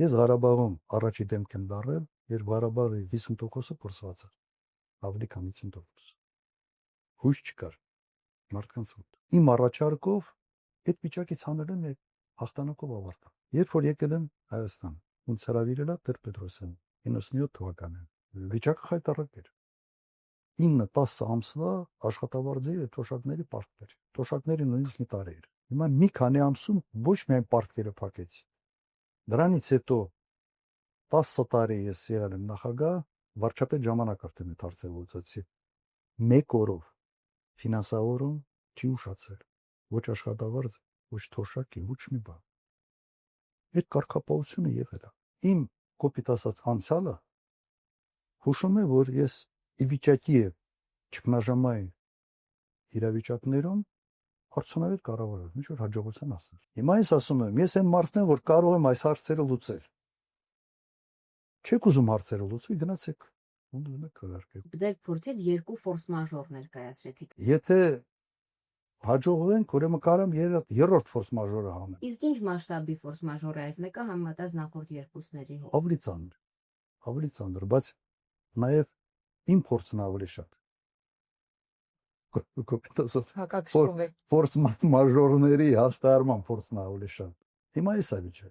Ես Ղարաբաղում առաջի դեմք եմ դարել, երբ Ղարաբաղի 50%-ը փորձված էր, ավելի քան 50%։ Հույս չկար մարդկանց մոտ։ Իմ առաջարկով այդ վիճակից հանել եմ եւ հաղթանակով ավարտա։ Երբ որ եկել են Հայաստան, ոնց հրավիրել է Տեր-Պետրոսյանը 97 թվականին, վիճակը խայտառակ էր։ 9-10 ամսվա աշխատավարձի թոշակների պարտքեր։ Թոշակների նույնիսկ մի տարի էր։ Հիմա մի քանի ամսում ոչ միայն պարտքերը փակեցի։ Դրանից հետո 10 տարի ես եղել եմ նախագահ, վարչապետ ժամանակ արդեն այդ հարցը լուծեցի։ Մեկ օրով ֆինանսավորում չի ուշացել։ Ոչ աշխատավարձ, ոչ թոշակի, ոչ մի բան։ Այդ կարգապահությունը եղել է։ Իմ կոպիտ ասած անցյալը հուշում է, որ ես ի վիճակի եմ ճգնաժամային իրավիճակներում արդյունավետ կառավարել, ինչ որ հաջողության հասնել։ Հիմա ես ասում եմ, ես այն մարդն եմ, որ կարող եմ այս հարցերը լուծել։ Չեք ուզում հարցերը լուծվի, գնացեք ու դուք քվարկեք։ Դեր փորձեց երկու ֆորս մաժոր ներկայացրեցիք։ Եթե հաջողվենք, ուրեմն կարամ երրորդ ֆորս մաժորը հանեմ։ Իսկ ինչ մասշտաբի ֆորս մաժոր է այս մեկը համեմատած նախորդ երկուսների հետ։ Ավելի ծանր, բայց նաև իմ փորձն ավելի շատ։ Կոպիտ ասած, Հակակշռում է։ ֆորս մաժորների հաշտարման փորձն ավելի շատ։ Հիմա էս է վիճակը։